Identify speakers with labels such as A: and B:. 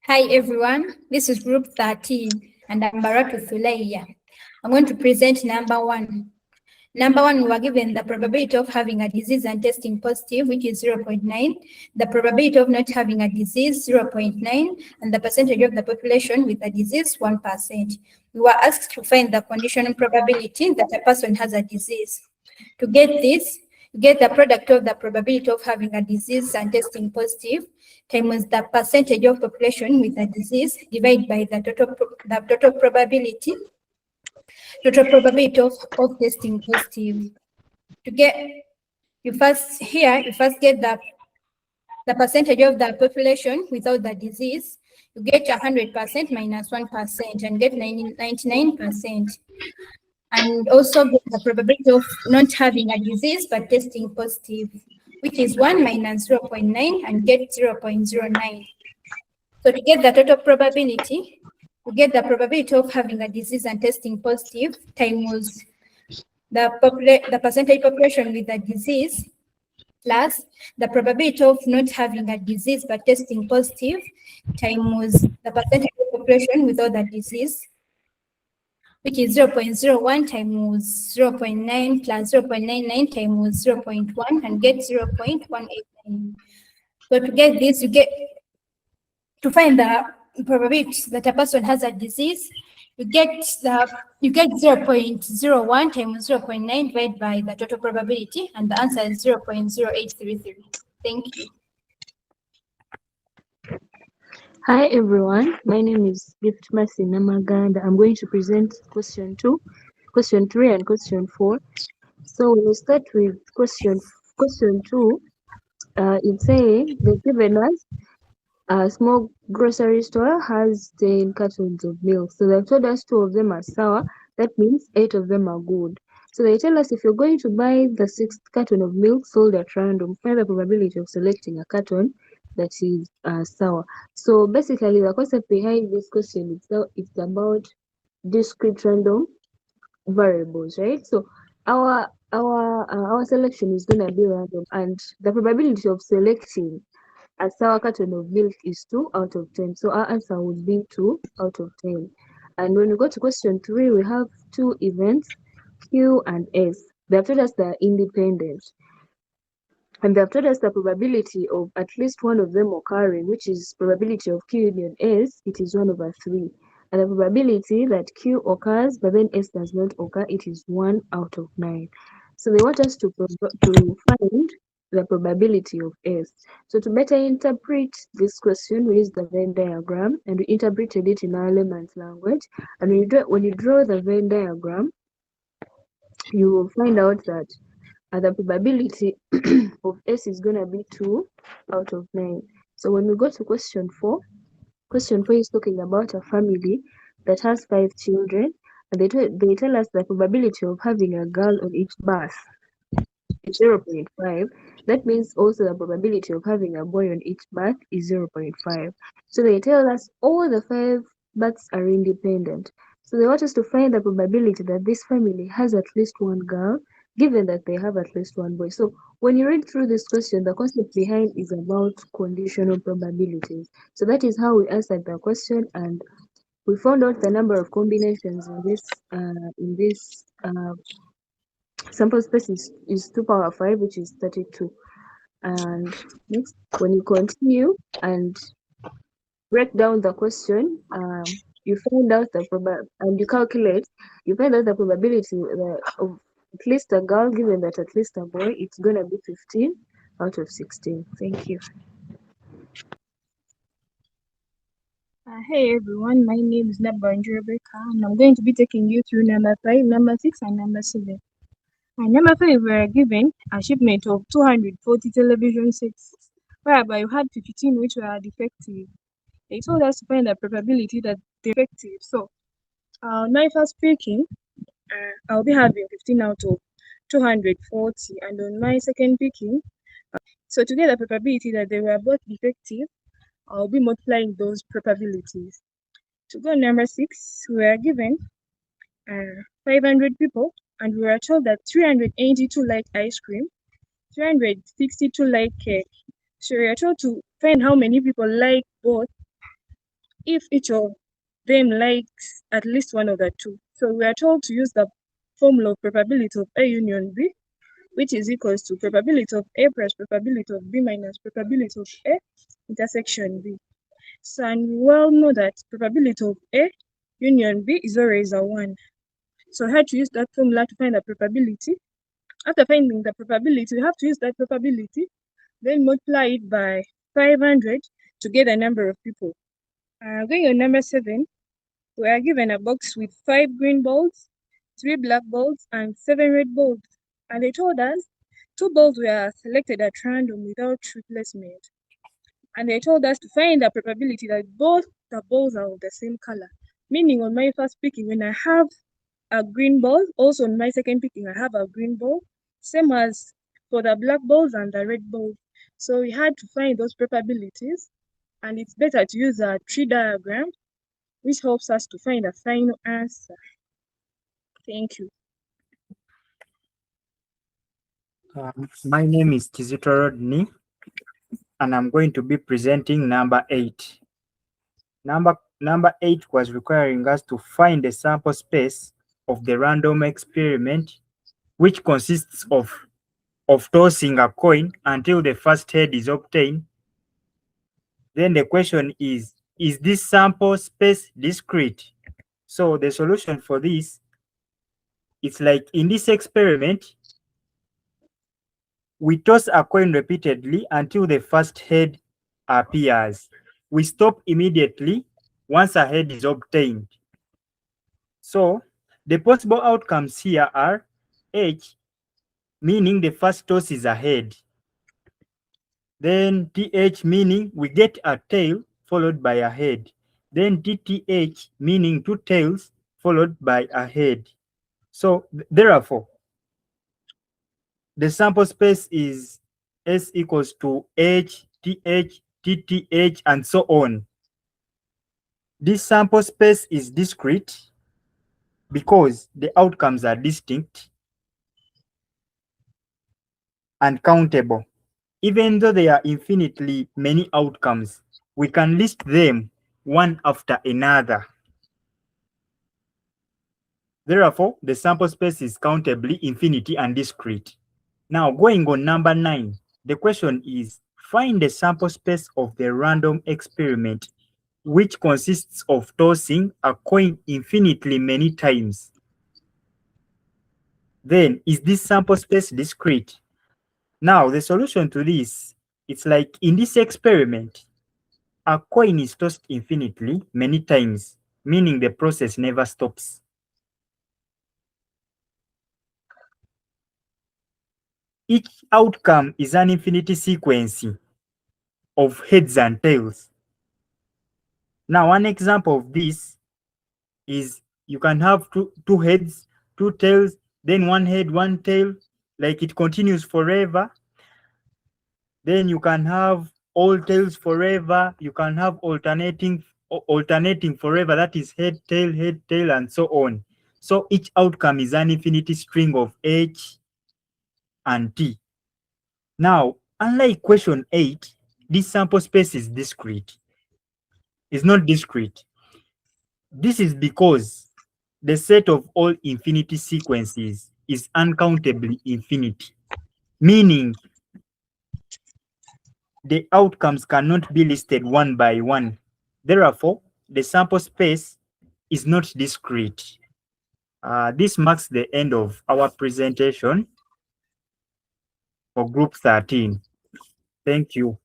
A: Hi everyone, this is group 13 and I'm Baratu Thuleia. I'm going to present number one. Number one, we were given the probability of having a disease and testing positive, which is 0.9, the probability of not having a disease, 0.9, and the percentage of the population with a disease, 1%. We were asked to find the conditional probability that a person has a disease. To get this, you get the product of the probability of having a disease and testing positive times the percentage of population with a disease divided by the total probability of testing positive. To get you first get the percentage of the population without the disease. You get 100% minus 1% and get 99%. And also get the probability of not having a disease but testing positive, which is 1 minus 0.9 and get 0.09. So to get the total probability, we get the probability of having a disease and testing positive times the percentage population with a disease plus the probability of not having a disease but testing positive times the percentage of population without the disease, which is 0.01 times 0.9 plus 0.99 times 0.1 and get 0.189. So to get this, to find the probability that a person has a disease, you get 0.01 times 0.9 divided by the total probability, and the answer is 0.0833. Thank you.
B: Hi everyone, my name is Gift Mercy Namaganda. I'm going to present question 2, question 3, and question 4. So we'll start with question 2. It's saying they've given us a small grocery store has 10 cartons of milk. So they've told us 2 of them are sour. That means 8 of them are good. So they tell us if you're going to buy the 6th carton of milk sold at random, find the probability of selecting a carton that is sour. So basically the concept behind this question it's about discrete random variables, right? So our selection is going to be random, and the probability of selecting a sour carton of milk is 2 out of 10. So our answer would be 2 out of 10. And when we go to question 3, we have 2 events, Q and S. They have told us they are independent. And they have told us the probability of at least one of them occurring, which is probability of Q union S, it is 1/3. And the probability that Q occurs, but then S does not occur, it is 1 out of 9. So they want us to find the probability of S. So to better interpret this question, we use the Venn diagram, and we interpreted it in our layman's language. And when you draw the Venn diagram, you will find out that the probability of S is going to be 2 out of 9. So when we go to question 4 is talking about a family that has 5 children, and they tell us the probability of having a girl on each birth is 0.5. That means also the probability of having a boy on each birth is 0.5. So they tell us all the 5 births are independent. So they want us to find the probability that this family has at least one girl, given that they have at least one boy. So when you read through this question, the concept behind is about conditional probabilities. So that is how we answered the question, and we found out the number of combinations in this sample space is 2 power 5, which is 32. And next, when you continue and break down the question, you find out and you calculate, you find out the probability of at least a girl, given that at least a boy, it's going to be 15 out of 16. Thank you.
C: Hey everyone, my name is Nabanjo Rebecca, and I'm going to be taking you through number 5, number 6, and number 7. And number 5, we are given a shipment of 240 television sets, whereby we had 15 which were defective. They told us to find the probability that they're defective. So, now if I'm speaking, I'll be having 15 out of 240, and on my second picking, so to get the probability that they were both defective, I'll be multiplying those probabilities. To go number 6, we are given 500 people, and we are told that 382 like ice cream, 362 like cake. So we are told to find how many people like both if each of them likes at least one of the two. So we are told to use the formula of probability of A union B, which is equals to probability of A plus probability of B minus probability of A intersection B. So, and we well know that probability of A union B is always a 1. So I had to use that formula to find the probability. After finding the probability, we have to use that probability, then multiply it by 500 to get the number of people. Going on number 7, we are given a box with 5 green balls, 3 black balls, and 7 red balls. And they told us 2 balls were selected at random without replacement. And they told us to find the probability that both the balls are of the same color. Meaning on my first picking, when I have a green ball, also on my second picking, I have a green ball, same as for the black balls and the red balls. So we had to find those probabilities, and it's better to use a tree diagram, which helps us to find a final answer. Thank you.
D: My name is Kizito Rodney, and I'm going to be presenting number 8. Number 8 was requiring us to find a sample space of the random experiment, which consists of tossing a coin until the first head is obtained. Then the question is this sample space discrete? So the solution for this, it's like in this experiment, we toss a coin repeatedly until the first head appears. We stop immediately once a head is obtained. So the possible outcomes here are H, meaning the first toss is a head. Then TH, meaning we get a tail followed by a head. Then TTH, meaning 2 tails followed by a head. So therefore, the sample space is S equals to H, TH, TTH, and so on. This sample space is discrete because the outcomes are distinct and countable. Even though there are infinitely many outcomes, we can list them one after another. Therefore, the sample space is countably infinity and discrete. Now, going on number 9, the question is, find the sample space of the random experiment, which consists of tossing a coin infinitely many times. Then, is this sample space discrete? Now, the solution to this, it's like in this experiment, a coin is tossed infinitely many times, meaning the process never stops. Each outcome is an infinity sequence of heads and tails. Now, one example of this is you can have two heads, 2 tails, then 1 head, 1 tail, like it continues forever. Then you can have all tails forever. You can have alternating forever. That is head, tail, and so on. So each outcome is an infinity string of H and T. Now, unlike question 8, this sample space is discrete. It's not discrete. This is because the set of all infinity sequences is uncountably infinite, meaning the outcomes cannot be listed one by one. Therefore, the sample space is not discrete. This marks the end of our presentation for group 13. Thank you.